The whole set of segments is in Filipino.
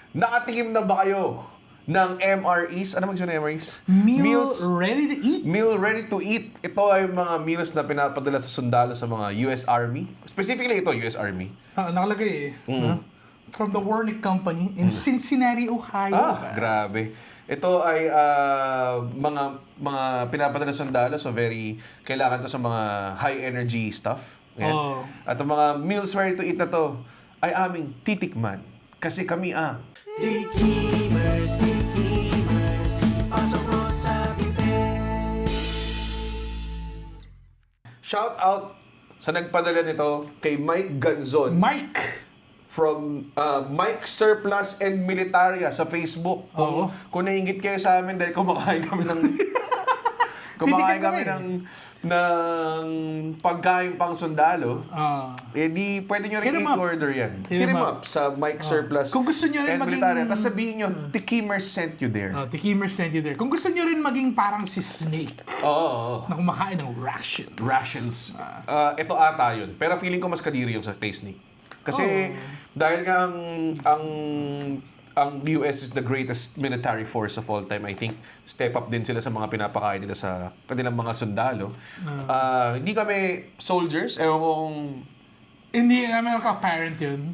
Nakatikim na ba kayo ng MREs? Ano mag-sabi ng MREs? Meals ready to eat. Meal ready to eat. Ito ay mga meals na pinapadala sa sundalo sa mga US Army. Specifically ito, US Army. Nakalagay no? From the Warnick Company in Cincinnati, Ohio. Grabe. Ito ay mga pinapadala sa sundalo, so very kailangan to sa mga high energy stuff. Yan. At ang mga meals ready to eat na to ay aming titikman. Kasi kami ang Tikimers, pasok mo sa bibig. shout out sa nagpadala nito kay Mike Ganzon. Mike! From Mike Surplus and Militaria sa Facebook. Kung nainggit kayo sa amin dahil kumakain kami ng pagkain pang sundalo, di pwede nyo rin i-order yan. Hit him up sa Mike Surplus Kung gusto nyo rin and maging... Militaria. Tapos sabihin nyo, Tikimers sent you there. Tikimers sent you there. Kung gusto nyo rin maging parang si Snake na kumakain ng rations. Ito ata yun. Pero feeling ko mas kadiri yung sa taste ni. Kasi dahil nga ang US is the greatest military force of all time, I think step up din sila sa mga pinapakain nila sa kanilang mga sundalo. Hindi kami soldiers. Ewan ko kung... Hindi namin ka-parent yun.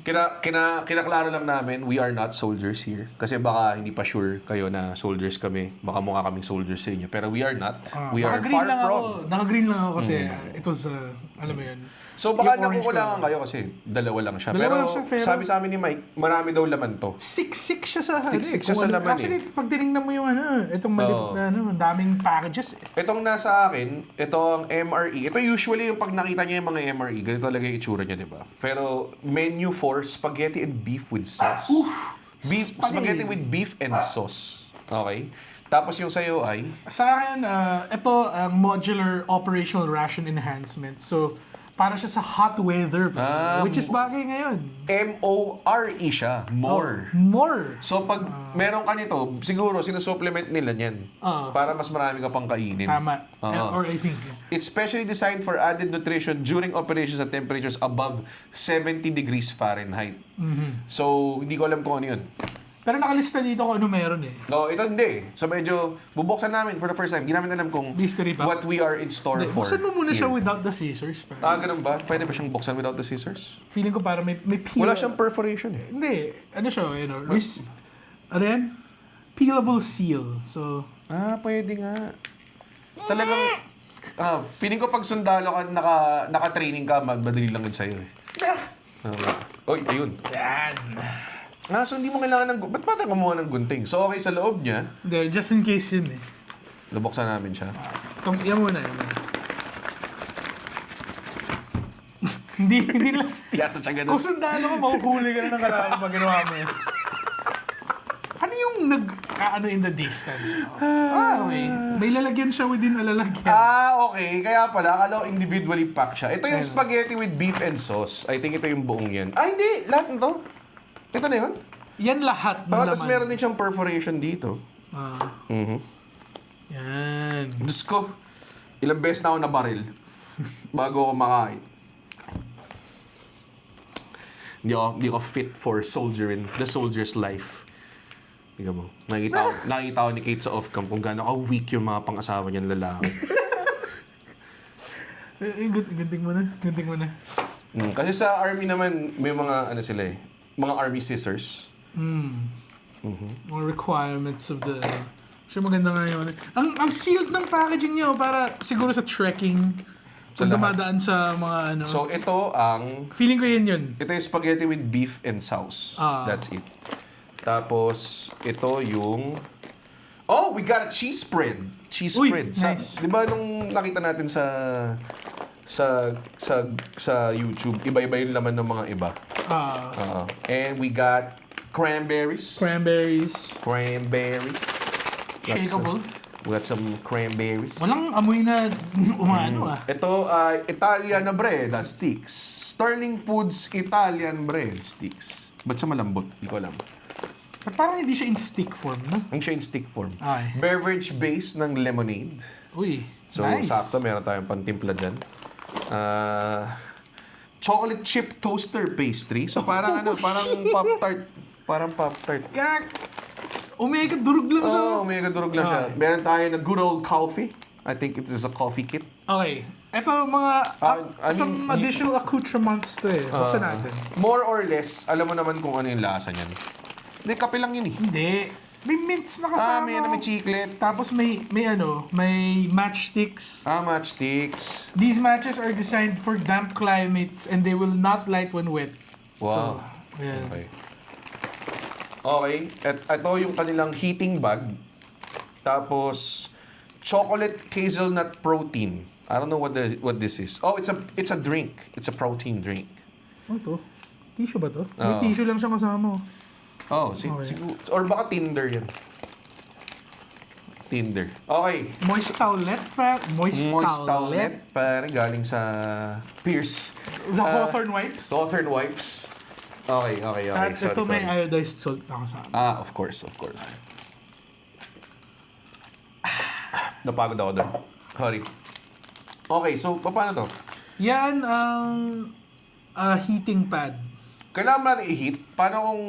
Kinaklaro lang namin, we are not soldiers here. Kasi baka hindi pa sure kayo na soldiers kami. Baka mukha kaming soldiers sa inyo. Pero we are not. We are far from. Naka-green lang ako kasi it was, alam mo yun. So baka nakukulangan kayo kasi dalawa lang siya. Pero sabi sa amin ni Mike, marami daw laman to. Siksik siya sa Siksik siya sa laman Actually, pag tinignan mo yung itong malipit na ang daming packages. Itong nasa akin, ito ang MRE. Ito usually yung pag nakita niya yung mga MRE, ganito talaga yung itsura niya, di ba? Pero menu for spaghetti and beef with sauce. Spaghetti with beef and sauce. Okay? Tapos yung sayo ay? Sa akin, ito ang modular operational ration enhancement. So, para siya sa hot weather, which is bagay ngayon. M-O-R-E siya. More. More. So pag meron ka nito, siguro sinusupplement nila yan. Para mas marami ka pang kainin. Tama. Or I think. It's specially designed for added nutrition during operations at temperatures above 70 degrees Fahrenheit. So, hindi ko alam kung ano yun. Pero nakalista dito kung ano meron eh. No, ito hindi. So medyo bubuksan namin for the first time. Hindi namin alam kung Mystery pa. what we are in store for. Buksan mo muna siya here. without the scissors. Ganun ba? Pwede ba siyang buksan without the scissors? Feeling ko para may peel. Wala siyang perforation eh. Hindi. Ano siya, ano yan? Peelable seal. So, Pwede nga. Talagang, feeling ko pag sundalo ka, naka-training ka, madali lang yun sa'yo eh. Oy, ayun. yan. So hindi mo kailangan ng... Ba't tayo kumuha ng gunting? So okay sa loob niya. Hindi, just in case yun eh. Nabuksan namin siya. Yan muna. Hindi lang. Tiyata siya ganun. Kung sundalo ka, mahuhuli ka na ng kalaban pag ginawa mo yun. Ano yung in the distance? Okay. May lalagyan siya within a lalagyan. Okay. Kaya pala, akala ko individually packed siya. Ito yung spaghetti with beef and sauce. I think ito yung buong yan. Hindi. Lahat nito. Ito na yun? Yan lahat ng laman. Tapos meron din siyang perforation dito. Yan. Diyos ko, ilang beses na ako nabaril bago ako makain. Hindi ako fit for the soldier's life. Tingnan mo. Nakita ko ni Kate sa off-cam kung gaano ka-weak yung mga pang-asawa niyang lalaki. Gunting mo na. Kasi sa army naman, may mga sila eh. Mga army scissors. Mga requirements of the... Siya maganda nga yun. Ang sealed ng packaging niyo para siguro sa trekking. Kung dumadaan sa mga So ito ang... Feeling ko yun. Ito yung spaghetti with beef and sauce. That's it. Tapos, ito yung... Oh, we got a cheese spread. Cheese spread. Nice. Di ba nung nakita natin sa YouTube, iba-iba yung laman ng mga iba. And we got cranberries. Shakeable. We got some cranberries. Walang amoy na umano Ito ay Italian na bread sticks. Sterling Foods Italian bread sticks. Ba't siya malambot? Hindi ko alam. But parang hindi siya in stick form, no? Ang siya in stick form. Ay. Beverage base ng lemonade. Nice. Sakto, meron tayong pantimpla dyan. Chocolate chip toaster pastry. So parang parang Pop-Tart. Parang Pop-Tart. Kaya, omega durog lang siya. Oh, may durog lang siya. Okay. Meron tayo na good old coffee. I think it is a coffee kit. Okay. Ito mga some I mean, additional accoutrements to eh. Buksan natin. More or less, alam mo naman kung ano yung lasa niyan. Hindi, kape lang yun eh. Hindi. May mints na kasama. May chiclet. Tapos may matchsticks. Matchsticks. These matches are designed for damp climates and they will not light when wet. Wow. So, yeah. Okay. Okay. At ito yung kanilang heating bag. Tapos, chocolate hazelnut protein. I don't know what this is. Oh, it's a drink. It's a protein drink. Ano to? Tissue ba to? May tissue lang siya kasama. Oh, Okay. siguro. Or baka Tinder yan. Tinder. Okay. Moist towelette pa. Moist Moist towelette. towelette. Pare, galing sa Pierce. Sa Hawthorne wipes. Hawthorne wipes. Okay. At Sorry, ito may sorry. iodized salt na kasama. Of course. Napagod ako doon. Sorry. Okay, so paano to? Yan ang heating pad. Kailangan mo natin i-heat? Paano kung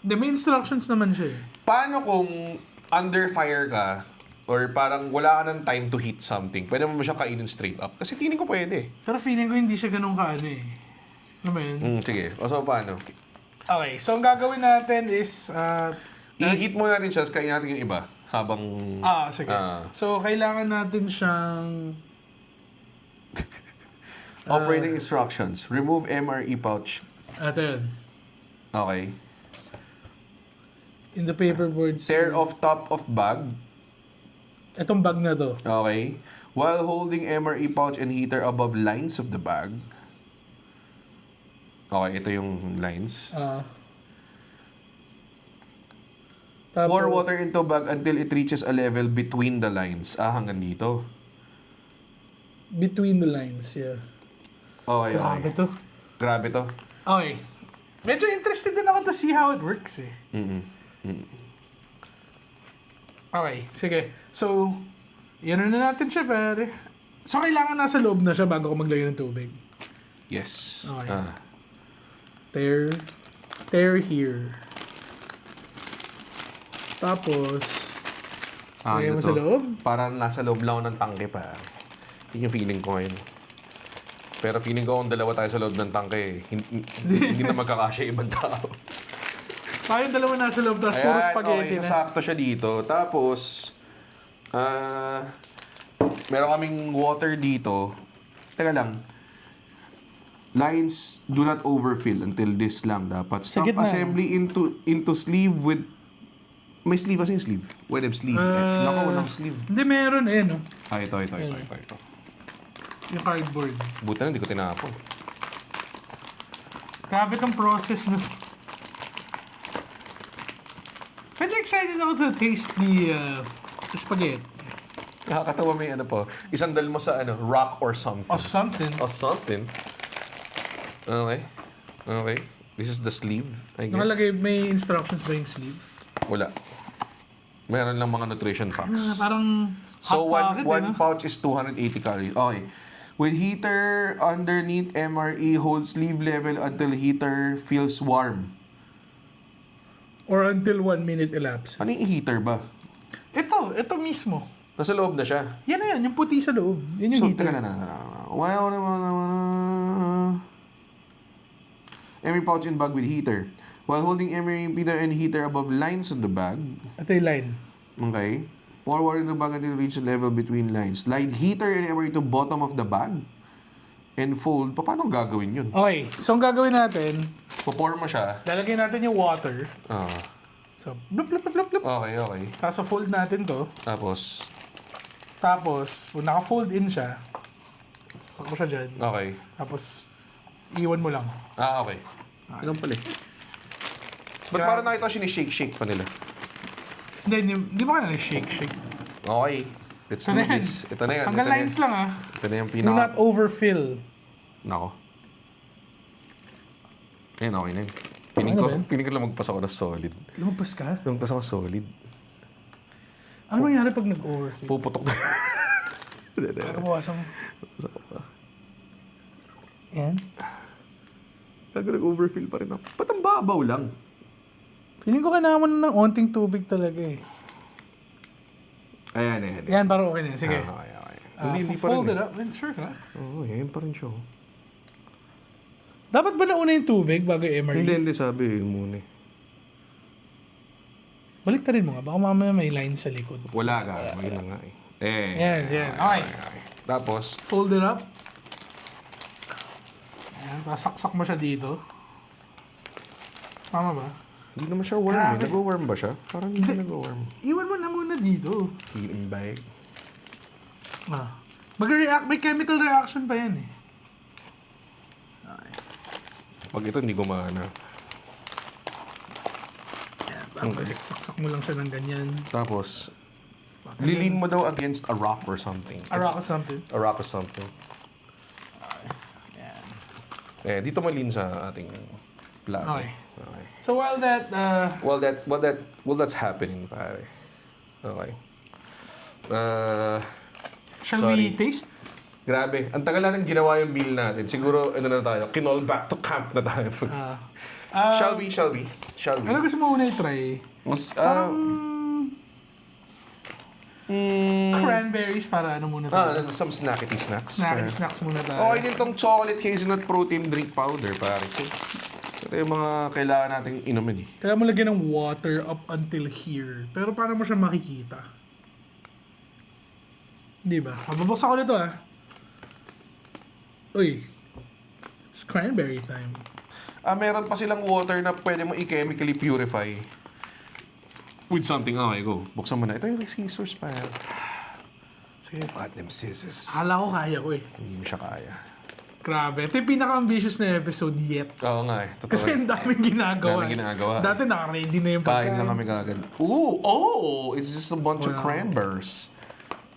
May instructions naman siya eh. Paano kung under fire ka or parang wala ka ng time to heat something? Pwede mo siya kainin straight up? Kasi feeling ko pwede. Pero feeling ko hindi siya ganun kaano eh. Alam mo yun? Sige. O so, paano? Okay, so ang gagawin natin is... I-heat mo natin siya, kainin natin yung iba habang... sige. So, kailangan natin siyang... Operating instructions. Remove MRE pouch. Ito yun. Okay. In the paperboard. Tear off top of bag. Itong bag na to. Okay. While holding MRE pouch and heater above lines of the bag. Okay, ito yung lines. Pour water into bag until it reaches a level between the lines. Hanggang dito. Between the lines, yeah. Okay. Grabe to. Grabe to. Okay. Medyo interested din ako to see how it works eh. Okay, sige. So, yan na natin siya, pare. So, kailangan nasa loob na siya bago ko maglagay ng tubig. Yes. Okay. Tear here. Tapos, lagay mo ito. sa loob? Parang nasa loob lang ako ng tangke pa. Yun yung feeling ko ngayon. Pero feeling ko kung dalawa tayo sa loob ng tangke, hindi na magkakasya yung ibang tao. Tayong dalawa nasa loob, tapos puro spaghetti okay, na. sakto siya dito. Tapos, meron kaming water dito. Teka lang. Lines do not overfill until this lang dapat. Sa Stop gitna. assembly into sleeve with... May sleeve kasi yung sleeve. Wait, sleeve. Nako, walang sleeve. Hindi, meron eh, no? Ito. Yung cardboard. Buti na, hindi ko tinapon. Grabe tong process na. Medyo excited ako to taste the spaghetti. Nakakatawa may ano po. Isandal mo sa rock or something. Or something. Or something. Okay. This is the sleeve, I guess. Nakalagay, may instructions ba yung sleeve? Wala. Meron lang mga nutrition facts. Parang So, hot pocket, one pouch is 280 calories. Okay. With heater underneath MRE, hold sleeve level until heater feels warm. Or until 1 minute elapses. Ano yung heater ba? Ito mismo. Nasa loob na siya. Yan na yan, yung puti sa loob. Yan yung So, heater. teka na. MRE pouch in bag with heater. While holding MRE and heater above lines on the bag. Ito yung line. Okay. Pour water in the bag until reach the level between lines. Slide heater and MRE to bottom of the bag. And fold. Paano gagawin yun? Okay, so ang gagawin natin, Pour mo siya. lalagay natin yung water. So, blup, blup, blup, blup, blup. Okay. Tapos fold natin to. Tapos, Tapos, kung naka-fold in siya, sasak mo siya dyan. okay. Tapos, iwan mo lang. Okay. Ganun pala eh. Ba't parang nakita ko sinishake-shake pa nila? Hindi ba ka na shake? Okay. Let's Ito do na yan. this. Ito na yan. Hanggang ito na lines yan. lang ah. Ito na yung Do not overfill. Nako. Ayan, okay na yun. Ano ba yan? Feeling ko lang magpas ako na solid. Lumagpas ka? Magpas ako solid. Ano mangyari pag nag-overfill? Puputok na. Kakabawasan mo. Yan. Kaya nag-overfill pa rin ako. Ba't ang babaw lang? Feeling ko kailangan mo na ng onting tubig talaga eh. Ayan, ayan. Yan, parang okay na. Sige. Okay. Hindi pa fold rin. it up. Sure ka? Oo, yan pa rin siya. Dapat ba nauna yung tubig bago yung MRE? Hindi, sabi yung muna. Balik rin mo nga. Baka mamaya may line sa likod. Wala ka. Yun na nga eh. Yan. Okay. Tapos, Fold it up. Ayan, tapos saksak mo siya dito. Tama ba? hindi naman siya warm eh. Nag-warm ba siya? Parang hindi nag-warm. Iwan mo na muna dito. Heating bag. Mag-react. May chemical reaction pa yan eh. Pag ito hindi gumana. Ayan, tapos saksak mo lang siya ng ganyan. Tapos, lilin mo daw against a rock or something. A rock or something. A rock or something. Ayan. Dito malin sa ating plato. Okay. So while that, Well, that's happening, pare. Okay. shall Sorry. we taste? Grabe. Ang tagal natin ginawa yung meal natin. Siguro, na tayo. Kinall back to camp na tayo. Shall we? Ano gusto mo muna i-try? Mas, Cranberries para ano muna tayo? some snackety snacks. Snacks muna tayo. Okay din tong chocolate hazelnut protein drink powder, pare. Ito yung mga kailangan nating inumin eh. Kailangan mo lagyan ng water up until here. Pero paano mo siya makikita? Di ba? Mababuksan ko nito Uy. It's cranberry time. Meron pa silang water na pwede mo i-chemically purify. With something. Okay, go. Buksan mo na. Ito yung scissors pa. Sige. Got them scissors. Akala ko kaya ko eh. Hindi mo siya kaya. Grabe. Ito yung pinaka-ambitious na episode yet. Oo nga eh. Totoo. Kasi ang daming ginagawa. Daming ginagawa. Dati naka-ready na yung Kain pagkain. lang kami kagad. Ooh! It's just a bunch of cranberries.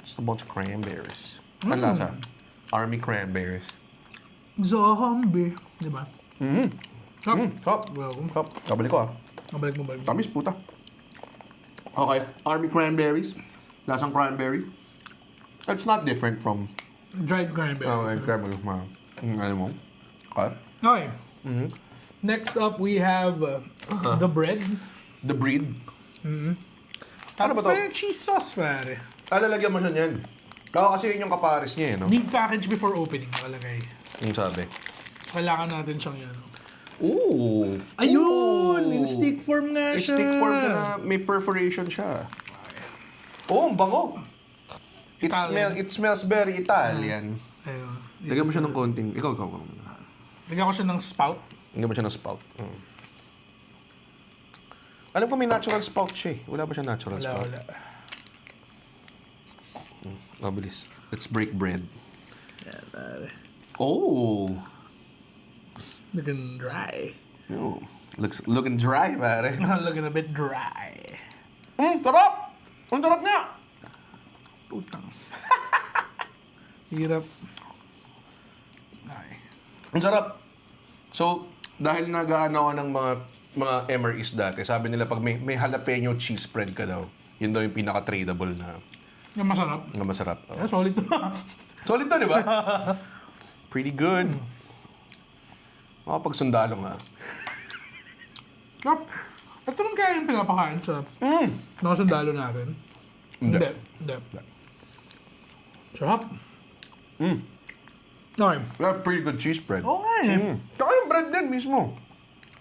Just a bunch of cranberries. Ang lasa? Army cranberries. Zombie. Di ba? Stop. Hop. Welcome. Hop. Kabalik ko Mabalik mo. Tamis puta. Okay. Army cranberries. Lasang cranberry. It's not different from Dried cranberry. cranberry. Ano mo? Okay. Okay. Next up, we have the bread. The breed. Tapos ba to? may cheese sauce, pare. Lalagyan mo siya niyan. Kasi yun yung kapares niya eh, no? Need package before opening, nakalagay. Yung sabi. Kailangan natin siyang yan. Ooh! Ayun! Ooh. In stick form nga In siya. stick form siya na may perforation siya. Oh, ang bango! It smells very Italian. Ayun. Lagyan mo siya ng konting... Ikaw. Lagyan ko siya ng spout. Lagyan mo siya ng spout. Alam ko may natural spout siya eh. Wala ba siya natural spout? Wala. Mabilis. Let's break bread. Yan, pare. Oh! Looking dry. Oh. Looking dry, pare. Looking a bit dry. Tarap! Ang tarap niya! Putang. Hirap. Ay. Ang sarap. So, dahil nag-aano ako ng mga MREs dati, sabi nila pag may jalapeno cheese spread ka daw, yun daw yung pinaka-tradable na Yung masarap. masarap. Oh. Yeah, solid to. Solid to, di ba? Pretty good. Makapagsundalo nga. Yup. Ito rin kaya yung pinapakain sa mga sundalo natin. Hindi. Hindi. Sarap. Okay. Yeah, pretty good cheese spread. Oo nga eh. Tsaka yung bread din mismo.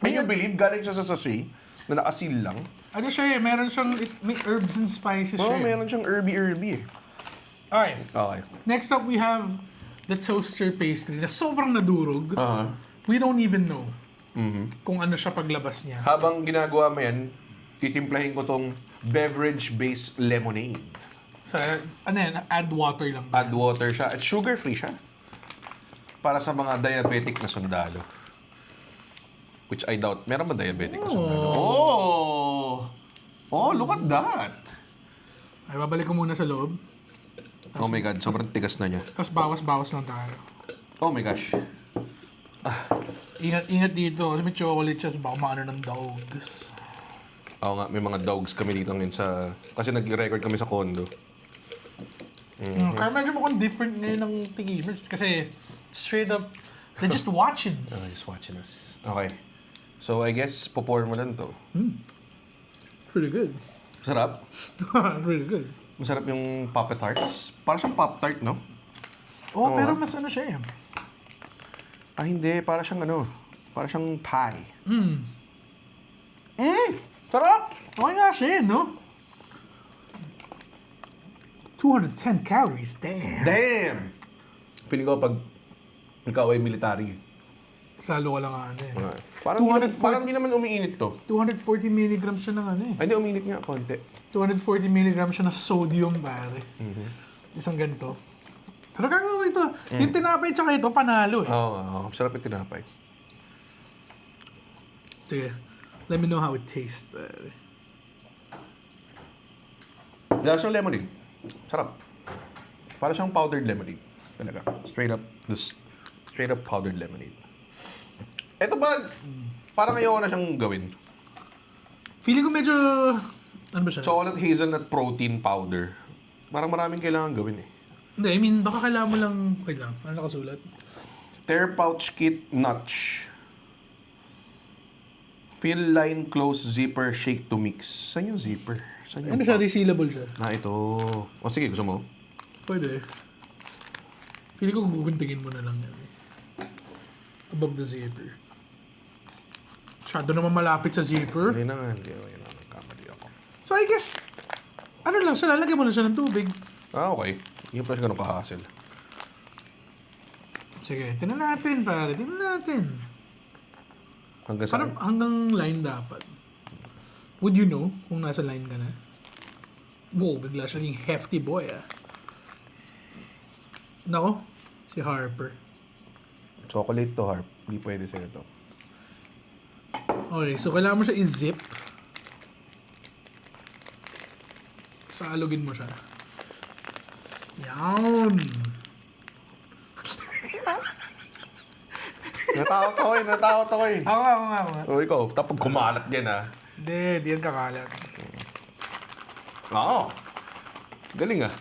Can you believe, galing siya sa sachet na nakasil lang? Ano siya eh, meron siyang, may herbs and spices Oo, siya eh. meron siyang herby eh. Okay. Okay. Next up, we have the toaster pastry na sobrang nadurog. Uh-huh. We don't even know kung ano siya paglabas niya. Habang ginagawa mo yan, titimplahin ko tong beverage-based lemonade. So, ano yan, add water lang. Add water siya. At sugar-free siya. Para sa mga diabetic na sundalo. Which I doubt. Meron ba diabetic na sundalo? Oh, look at that! Ay, babalik ko muna sa loob. Oh my God, sobrang tigas na niya. Tapos bawas-bawas lang tayo. Oh my gosh. Ingat dito kasi may chocolate siya. Baka maano ng dogs. Oo nga, may mga dogs kami dito ngayon sa... Kasi nag-record kami sa condo. Kaya medyo mukhang different ngayon ng tigimers. Kasi straight up, they're just watching. He's watching us. Okay. So I guess, pour mo lang to. Pretty good. Masarap. Really good. Masarap yung Pop Tarts. Para siyang Pop Tart, no? Oh, Oo, pero ah. mas ano siya eh. Ah, hindi. Para siyang ano. Para siyang pie. Sarap! Okay nga siya eh, no? 210 calories, damn. Damn! Feeling ko pag ikaw ay military. Salo ka lang ano eh. Parang, 240 parang hindi naman umiinit to. 240 milligrams siya ng ano eh. Ay, hindi umiinit nga, konti. 240 milligrams siya ng sodium, pare. Isang ganito. Pero gagawin ito. Yung tinapay tsaka ito, panalo eh. Oo, sarap yung tinapay. Sige. Let me know how it tastes, pare. Lalo siyang lemonade. Sarap. Para siyang powdered lemonade. Talaga. Straight up powdered lemonade. Ito ba, parang ayoko na siyang gawin. Feeling ko medyo... Ano ba siya? Chocolate hazelnut protein powder. Parang maraming kailangan gawin eh. Hindi, I mean, baka kailangan mo lang... Wait lang, ano nakasulat? Tear pouch kit notch. Fill line close zipper shake to mix. Saan yung zipper? Saan yung Ano siya? Resealable siya. ito. O sige, gusto mo? Pwede. Feeling ko guguntingin mo na lang yan eh. Above the zipper. Masyado naman malapit sa zipper. Hindi na nga. Hindi na. Nagkamali ako. So I guess, ano lang siya, lalagyan mo lang siya ng tubig. Ah, okay. Hindi pa siya ganun ka-hassle. Sige, tinan natin pare, tinan natin. Hanggang saan? Parang hanggang line dapat. Would you know kung nasa line ka na? Wow, bigla siya yung hefty boy ah. Nako, si Harper. Chocolate to, Harp. Hindi pwede sa'yo to. Okay, so kailangan mo siya i-zip. Saalugin mo siya. Yan. Natakot ako eh. Ako nga. O ikaw, tapos kumalat din ah. Di yan kakalat. Oo. Galing ah.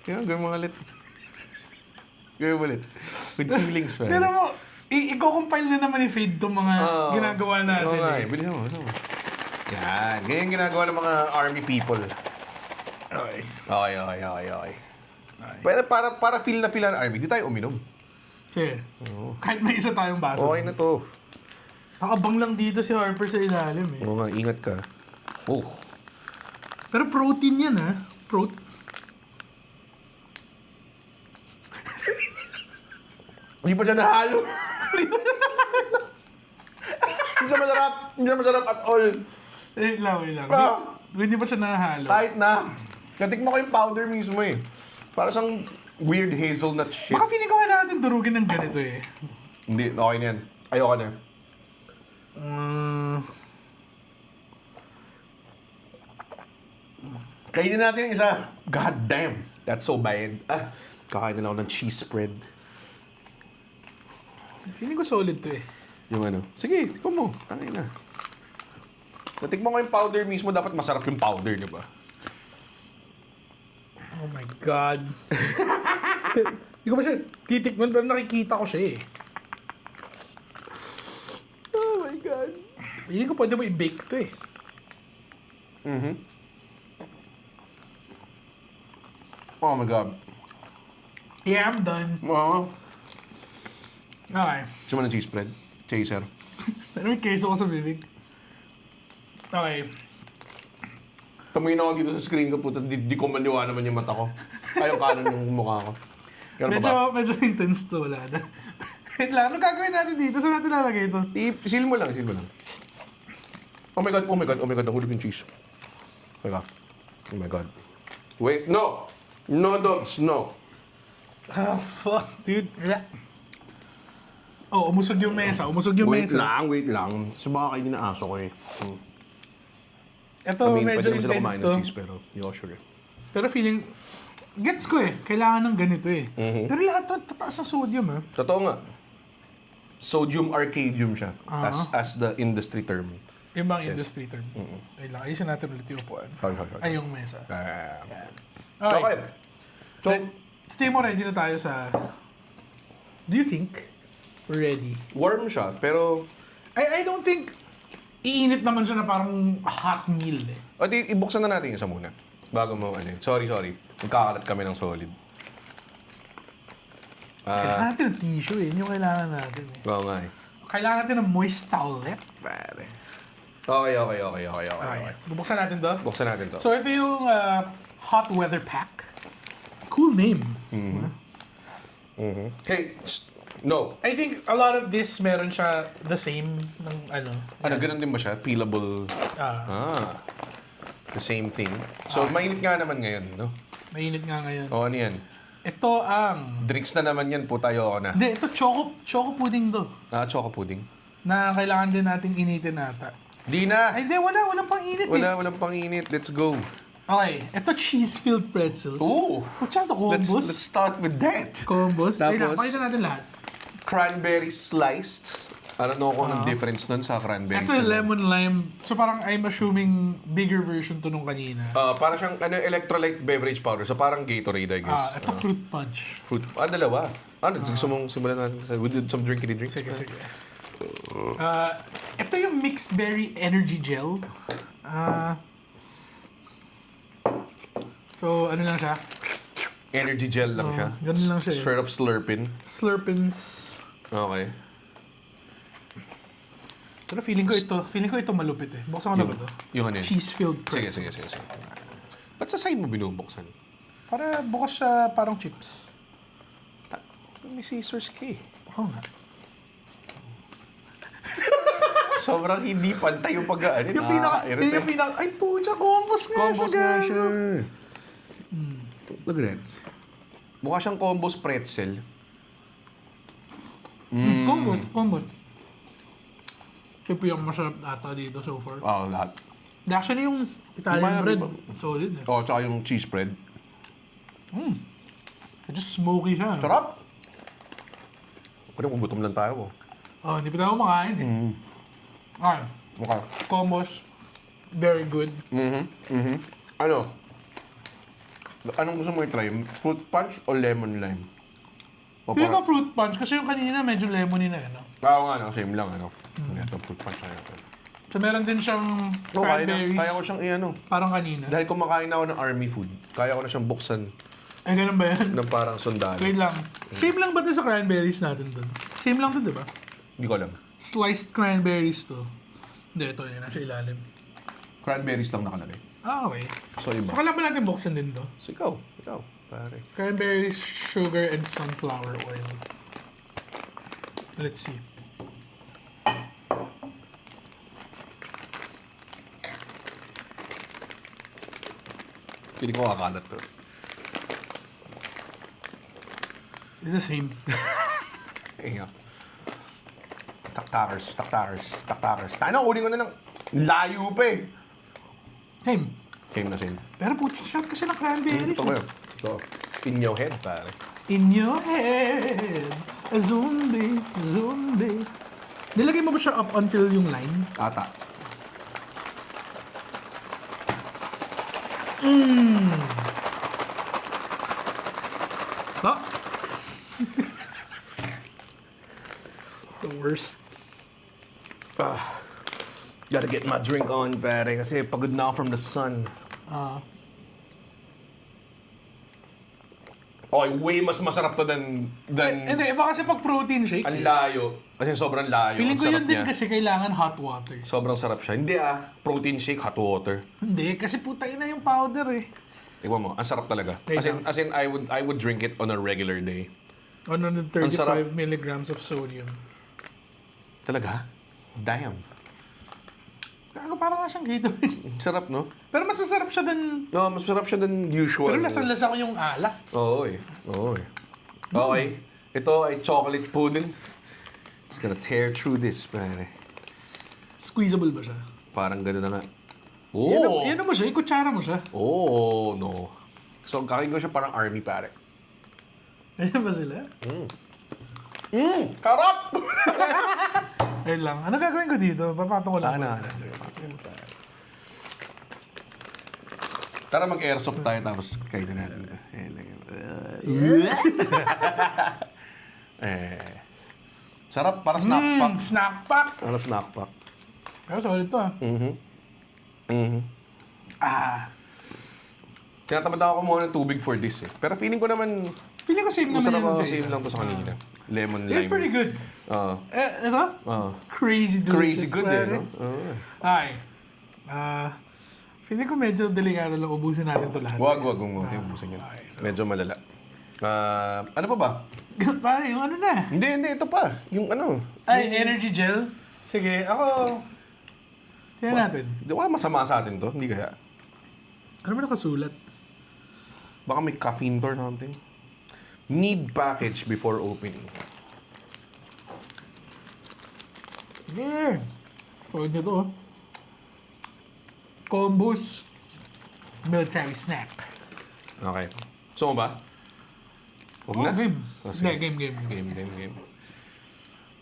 Yan, gawin mo ulit. Gawin mo ulit. With feelings, man. Pero i-compile na naman ni Fade itong mga ginagawa natin Oo nga eh. Bilisan mo. Yan. Ganyan ginagawa ng mga army people. Okay. Okay. Pero para feel na feel ang army, di tayo uminom. Sige. Kahit may isa tayong baso. Okay na to. Nakabang lang dito si Harper sa ilalim eh. Oo nga, ingat ka. Oh. Pero protein yan ha. Hindi pa siya nahalo. Hindi siya masarap at all. Wait lang. Ah. Hindi pa siya nahalo. Kahit na. Katikman ko yung powder mismo eh. Para siyang weird hazelnut shit. Baka feeling ko kailangan natin durugin ng ganito eh. Hindi, okay na yan. Ayoko na. Kainin natin yung isa. God damn. That's so bad. Kakain na lang ako ng cheese spread. Feeling ko solid to eh. Yung ano. Sige, tikman mo. Tangin na. Natikman ko yung powder mismo. Dapat masarap yung powder, di ba? Oh my God. Hindi ko pa siya titikman pero nakikita ko siya eh. Oh my God. Feeling ko pwede mo i-bake to eh. Oh my God. Yeah, I'm done. Wow. Okay. Gusto mo ng cheese spread? Chaser. Pero may keso ko sa bibig. Okay. Tumingin ako dito sa screen ko, puta. Di ko maniwala naman yung mata ko. Ayaw kanan yung mukha ko. Ganun ba? Medyo intense to, wala na. Wait lang, ano gagawin natin dito? Saan natin lalagay ito? Seal mo lang. Oh my God. Nahulog yung cheese. Teka. Oh my God. Wait, no! No, dogs, no. Oh, fuck, dude. Oh, umusog yung mesa. Wait lang. Sa baka kayo na aso ko eh. Ito, medyo pwede naman sila kumain intense ng to. cheese pero hindi ako sure eh. Pero feeling, gets ko eh. Kailangan ng ganito eh. Pero lahat to tataas sa sodium eh. Totoo nga. Sodium arcadium siya. As the industry term. Yung bang industry term. Ay lang, ayusin natin ulit yung upuan. Sorry. Ay, yung mesa. Okay. Okay. So, Stay mo, ready na tayo sa... Do you think we're ready? warm siya, pero I don't think iinit naman siya na parang hot meal eh. O di, ibuksan na natin isa muna. Bago mo ano yun. Sorry. Magkakalat kami ng solid. Kailangan natin ng tissue eh. Yun yung kailangan natin eh. Oo nga eh. Kailangan natin ng moist towelette. Pare. Okay. Bubuksan natin to. Buksan natin to. So ito yung hot weather pack. Cool name. Okay, no. I think a lot of this meron siya the same ng ano. Ano, ganun din ba siya? Peelable. The same thing. So, mainit nga naman ngayon, no? Mainit nga ngayon. O, ano yan? Ito ang... Drinks na naman yan, puta yoko na. Hindi, ito choco pudding to. Choco pudding. Na kailangan din nating initin ata. Di na! Ay, hindi, walang pang init eh. Walang pang-init. Let's go. Okay, ito cheese-filled pretzels. Ooh! Kutsa to, combos. Let's start with that. Combos. Ay lang, Tapos- pakita natin lahat. Cranberry sliced. I don't know kung anong difference nun sa cranberry. Ito yung lemon lime. So parang I'm assuming bigger version to nung kanina. Parang siyang electrolyte beverage powder. So parang Gatorade, I guess. Ito fruit punch. Fruit. Dalawa. Ano, gusto mong simulan natin? We did some drinky drinks. Sige. Ito yung mixed berry energy gel. So, ano lang siya? Energy gel lang siya. Ganun lang siya eh. Straight up slurpin. Slurpins. Okay. Pero feeling ko ito malupit eh. Buksan ko na ba ito? Yung ano yun? Cheese-filled Sige. pretzels. Ba't sa side mo binubuksan? Para bukas siya parang chips. May scissors ka eh. Oo nga. Sobrang hindi pantay yung pag-ano. Yung pinaka, ay pucha, combos nga Combos siya. nga gago. siya. Look at that. Mukha siyang combos pretzel. Combos. Ito yung masarap ata dito so far. Lahat. Actually, yung Italian Marami bread, pa. solid eh. Tsaka yung cheese spread. Medyo smoky siya. Sarap! Pero kung gutom lang tayo. Hindi pa tayo kumakain eh. Okay. Mukha. Combos, very good. Ano? Anong gusto mo i-try? Fruit punch o lemon lime? O Feel parang- ko fruit punch kasi yung kanina medyo lemony na no? Oo nga, no? Same lang, ano? Ito, fruit punch na ito. So meron din siyang Kaya cranberries. ko siyang i-ano. Parang kanina. Dahil kumakain ako ng army food, kaya ko na siyang buksan Ay, ganun ba yan? ng parang sundalo. Wait lang. Same lang ba ito sa cranberries natin dun? Same lang to, di ba? Hindi ko alam. Sliced cranberries to. Hindi, ito yun. Nasa ilalim. Cranberries lang nakalagay. Okay. So, iba. So, kailangan ba natin buksan din to? So, ikaw, pare. Cranberries, sugar, and sunflower oil. Let's see. Feeling ko kakalat to. It's the same. Iya. Taktakers. Tayo na, uli ko na lang. Layo pa eh. Same. Same. Pero putsa, sarap kasi ng cranberries. Ito ko yun. Ito. In your head, pare. In your head, a zombie. Nilagay mo ba siya up until yung line? Ata. No? The worst. Gotta get my drink on, pare. Kasi pagod na ako from the sun. Okay, way mas masarap to than Hindi, iba kasi pag protein shake. ang layo. Kasi sobrang layo. Feeling Ang ko sarap yun din niya. kasi kailangan hot water. Sobrang sarap siya. Hindi protein shake, hot water. Hindi, kasi putay na yung powder eh. Tignan mo, ang sarap talaga. Wait As in, I would drink it on a regular day. 135 sarap. milligrams of sodium. Talaga? Damn. Ano, parang nga siyang Gatorade. Sarap, no? Pero mas masarap siya din. No, mas sarap siya than usual. Pero lasang-lasa ko yung alak. Oo eh. Okay. Ito ay chocolate pudding. It's gonna tear through this, pare. Squeezable ba siya? Parang gano'n na nga. Yan mo siya, ikutsara mo siya. No. So, kakain ko siya parang army, pare. Ayan ba sila? Karap! Ayun lang. Ano gagawin ko dito? Papatong ko lang. Tara mag-airsoft tayo tapos kainin natin ito. Sarap, para snack pack. Snack pack. Para snack pack. Pero solid to ah. Ah. Tinatamad ako kumuha ng tubig for this eh. Pero feeling ko naman, Feeling ko same naman masarap yun ako, sa same isa. lang to sa kanina. Lemon lime. It's pretty good. Oo. Ito? Crazy Crazy delicious. good eh, pare. no? Oo. Ay. Feeling ko medyo delikado lang ubusin natin to lahat. Wag mo. Ubusin yan. okay, so- Medyo malala. Ano pa ba? Pare, yung ano na. Hindi, ito pa. Yung ano. Ay, energy gel. Sige, ako... Tingnan natin. Di ba masama sa atin to? Hindi kaya. Ano ba nakasulat? Baka may caffeine to or something. Need package before opening. Yeah. So, ito oh. Combos military snack. Okay. So mo ba? Huwag na? Game. Oh, sige. Hindi, game. Game.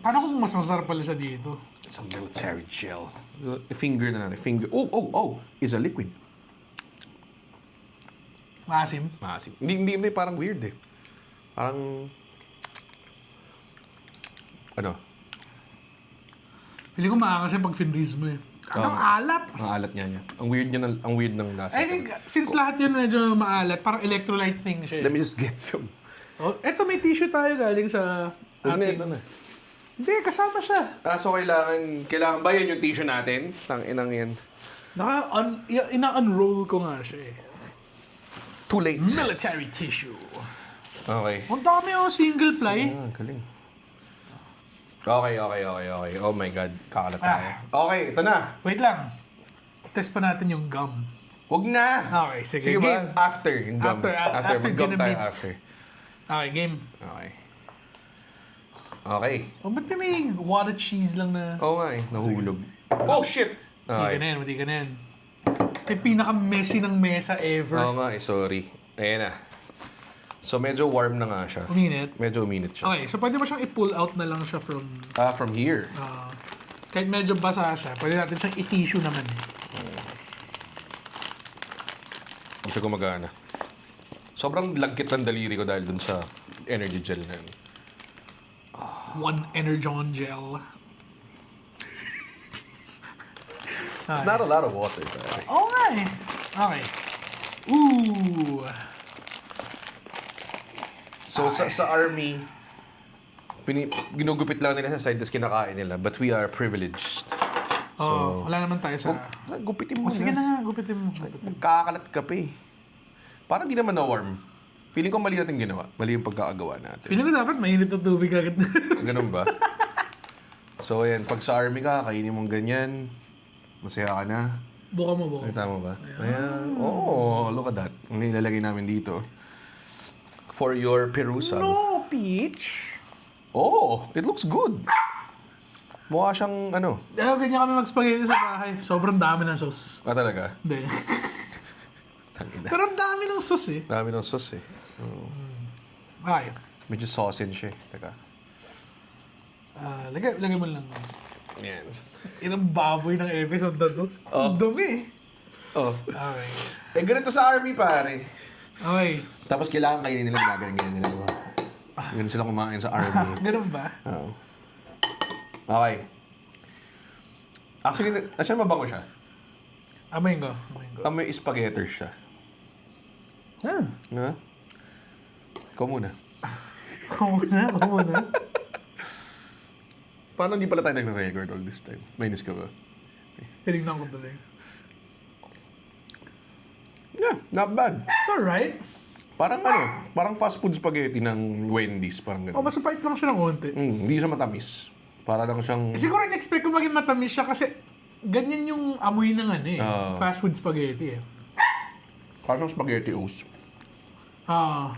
Paano kung mas masarap pala siya dito? It's a military gel. Finger na natin. Finger. Oh! Is a liquid. Maasim. Maasim. Hindi. Parang weird eh. Parang... Ano? Pili ko maangas siya pag finreeze mo eh. Ang alat! Ang alat niya. Ang weird ng lasa. I think, since lahat yun medyo maalat, parang electrolyte thing siya. Let me just get some. Oh, eto may tissue tayo galing sa Ito ating... na. Hindi, kasama siya. So kailangan ba yan yung tissue natin? Tanginang yan. Ina-unroll ko nga siya eh. Too late. Military tissue. Okay. Ang dami yung single ply. Galing. Okay. Oh my God. Kakalat tayo. Okay, ito na. Wait lang. Test pa natin yung gum. Huwag na. Okay, sige. Sige ba? Game. After. Yung gum. After Mag-gum gin and tayo mint. after. Okay, game. Okay. O, ba't na may water cheese lang na... Oo nga eh. Nahulog. Oh, shit! Hindi ka na yan. Yung pinaka-messy ng mesa ever. Oo nga eh. Sorry. Ayan na. So, medyo warm na nga siya. Uminit. Medyo uminit siya. Okay, so pwede mo siyang i-pull out na lang siya from... From here. Kahit medyo basa siya, pwede natin siyang i-tissue naman. Hindi siya gumagana. Sobrang lagkit ng daliri ko dahil dun sa energy gel na yun. One Energon gel. It's not a lot of water. Pare. Oo nga eh. Okay. Ooh. So, sa army, ginugupit lang nila sa side, tapos kinakain nila. But we are privileged. Oh, wala naman tayo sa... Gupitin mo Sige na. na nga, gupitin mo. Nagkakalat ka pa eh. Parang di naman na-warm. Feeling ko mali natin ginawa. Mali yung pagkakagawa natin. Feeling ko dapat mainit na tubig agad. Ganun ba? So, ayan. Pag sa army ka, kainin mong ganyan. Masaya ka na. Buka mo. Ay, tama ba? Ayan. Oh, look at that. Ang nilalagay namin dito. For your perusal. No, peach. Oh, it looks good. Mukha siyang ano. Ganyan kami mag-spaghetti sa bahay. Sobrang dami ng sauce. Talaga? Hindi. Tangina. Pero ang dami ng sauce eh. Dami ng sauce eh. Okay. Medyo sausage siya eh. Teka. Lagay mo lang. Yan. Inang baboy ng episode na to. Ang dumi. Oh. Okay. Eh, ganito sa army, pare. Okay. Tapos kailangan kainin nila, ginagaling nila. Diba? Ganun sila kumain sa army. Ganun ba? Oo. Okay. Actually, asyan mabango siya? Amayin ko. May spaghetti siya. Ah. Ha? Ikaw muna. Ako muna. Paano hindi pala tayo nagre-record all this time? Mainis ka ba? Tinignan ko tuloy. Yeah, not bad. It's alright. Parang fast food spaghetti ng Wendy's. Parang Oh, gano'n. mas mapait lang siya ng konti. Hindi siya matamis. Para lang siyang... Siguro in-expect ko maging matamis siya kasi ganyan yung amoy ng ano eh. Fast food spaghetti eh. Parang spaghetti os. Ah.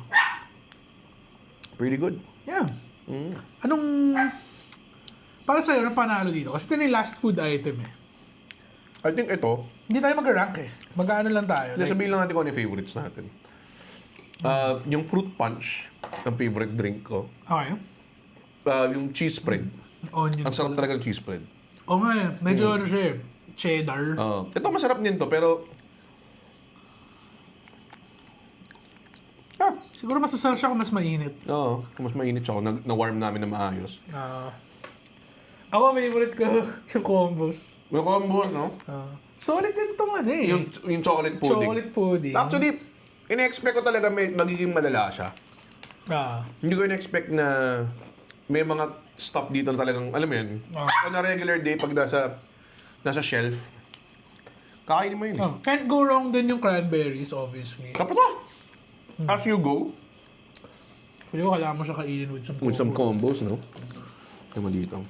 Pretty good. Yeah. Anong... Para sa'yo, anong panalo dito? Kasi ito na yung last food item eh. I think ito, Hindi tayo mag-rank eh. Mag-ano lang tayo. Like, sabihin lang natin kung ano yung favorites natin. Yung fruit punch, ang favorite drink ko. okay. Yung cheese spread. Onion. Ang sarap talaga ng cheese spread. Oo nga eh. Medyo ano siya eh. Cheddar. Ito masarap din to, pero... Siguro mas masarap siya kung mas mainit. Oo, kung mas mainit siya, na-warm namin na maayos. Ako, favorite ko yung combos. Yung combo, no? Solid din tong ano eh. Yung chocolate pudding. Chocolate pudding. Actually, ina-expect ko talaga magiging malala siya. Hindi ko ina-expect na may mga stuff dito na talagang, alam mo yun, on a regular day pag nasa shelf, kakainin mo yun eh. Can't go wrong din yung cranberries, obviously. Kapag to, as you go, Feeling ko kailangan mo siya kainin with some with some combos, no? Tama dito.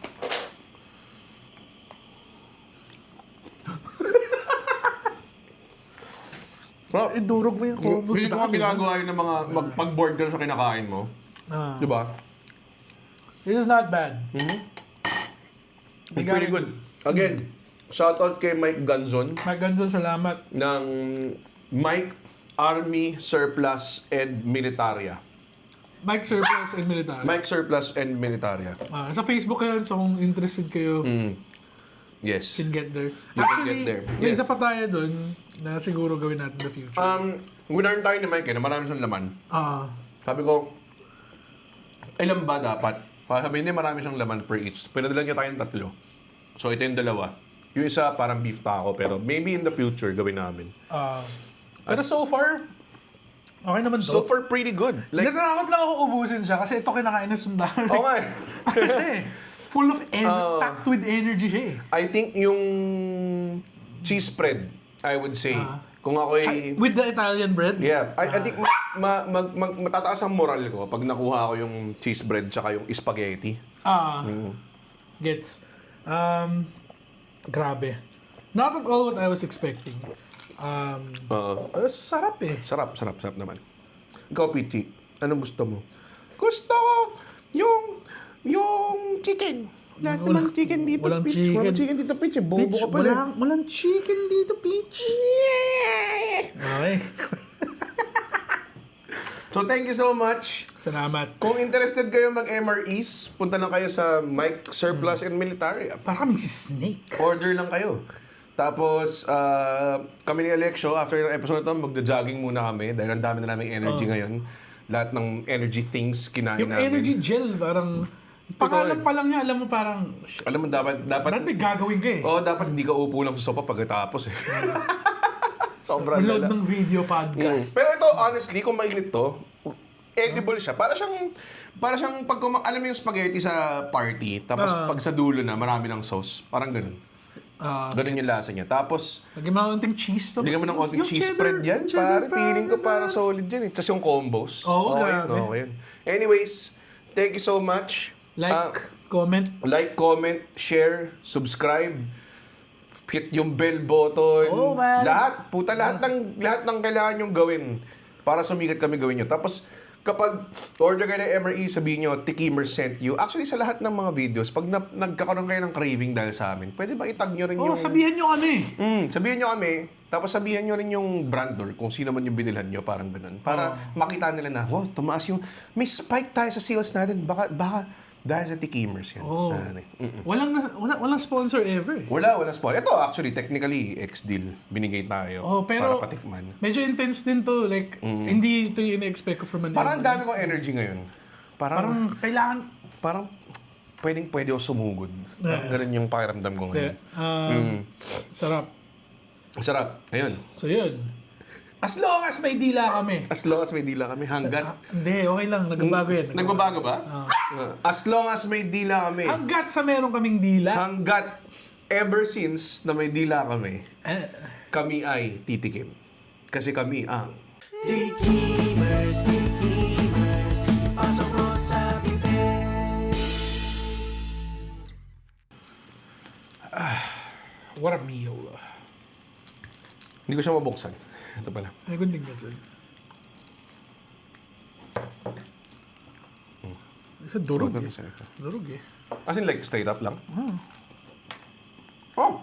Well, Idurog mo yung combos. hindi ko nga ginagawa yun ng mga pag-board ka sa kinakain mo. Di ba? This is not bad. It's pretty good. Again, shoutout kay Mike Ganzon Mike Ganzon, salamat. ng Mike Army Surplus and Militaria. Mike Surplus and Military. Mike Surplus and Militaria. Sa Facebook kayo, so kung interested kayo, Yes. can get there. You can Actually, get there. may Yeah. isa pa tayo dun na siguro gawin natin in the future. Winarn tayo ni Mike na marami siyang laman. Sabi ko, ilan ba dapat? Sabi hindi marami siyang laman per each. Pinadala niya tayong 3. So ito yung 2. Yung isa parang beef taco pero maybe in the future gawin namin. Pero so far, okay naman to. So far pretty good. Like, Natatakot lang ako ubusin siya kasi ito kinakain ng sundahan. oh my. Kasi full of packed with energy siya eh. I think yung cheese spread, I would say. Kung ako ay... With the Italian bread? Yeah, I think matataas ang moral ko pag nakuha ko yung cheese bread tsaka yung spaghetti. Gets. Grabe. Not at all what I was expecting. Pero sarap eh. Sarap naman. Ikaw, Pichi, anong gusto mo? Gusto ko yung chicken. Lahat naman chicken dito, walang Peach. chicken. Walang chicken dito, Peach. Bobo ka pala. Walang chicken dito, Peach. Okay. So, thank you so much. Salamat. Kung interested kayo mag-MREs, punta lang kayo sa Mike Surplus and Military. Parang kami si Snake. Order lang kayo. Tapos, kami ni Alexio, after yung episode na ito, magda-jogging muna kami dahil ang dami na naming energy ngayon. Lahat ng energy things kinain Yung namin. energy gel, parang... Pangalan pa lang niya, alam mo parang... Alam mo, dapat may gagawin ka eh. Oo, dapat hindi ka upo lang sa sopa pagkatapos eh. Sobrang Unload lala. ng video podcast. Pero ito, honestly, kung mainit to, edible siya. Para siyang pag alam mo yung spaghetti sa party, tapos pag sa dulo na, marami ng sauce. Parang ganun. Ganun yung lasa niya. Tapos, Lagyan mo ng konting cheese to. lagyan mo ng konting Yung cheese cheddar- spread yan. cheddar Pare, feeling ko pa, parang solid yan eh. Tapos yung combos. Oo, okay, grabe. okay yan. Anyways, thank you so much. Comment. Like, comment, share, subscribe, hit yung bell button. Oh, man. Lahat ng kailangan yung gawin para sumikat kami gawin nyo. Tapos, kapag order kayo ng MRE, sabihin nyo, Tikimer sent you. Actually, sa lahat ng mga videos, pag nagkakaroon kayo ng craving dahil sa amin, pwede ba itag nyo rin yung... Sabihan nyo kami. Sabihin nyo kami, tapos sabihan nyo rin yung brand or kung sino man yung binilhan nyo, parang ganun. Para makita nila na, wow, tumaas yung... May spike tayo sa sales natin. Baka dahil sa Tikimers yan. Walang sponsor ever eh. Walang sponsor. Ito actually, technically, ex-deal. Binigay tayo Pero para patikman. medyo intense din to. Like, hindi ito yung in-expect ko from an Parang ang MRE. dami kong energy ngayon. Parang kailangan... Parang pwede ako sumugod. Parang ganun yung pakiramdam ko ngayon. Sarap. Sarap. Ayun. So yun. As long as may dila kami. As long as may dila kami, hanggat... Hindi, okay lang. Nagbabago yan. Nagbabago ba? As long as may dila kami. Hanggat sa meron kaming dila. Hanggat ever since na may dila kami, kami ay titikim. Kasi kami ang... Tikimers, pasok mo sa bibig. What a meal. Hindi ko siya mabuksan. Ito pala. Ay, gunting ka dyan. Isa durog eh. Durog eh. As in like straight up lang? Oh!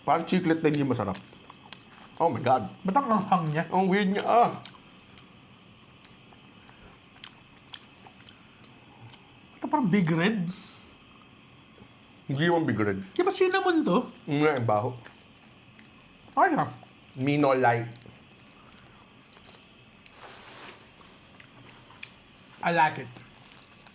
Parang chiclet din yung masarap. Oh my God. Ba't ang anghang niya? Ang weird niya Ito parang big red. Hindi yung big red. Di ba cinnamon to? Nga, baho. Okay lang. Mino light. I like it.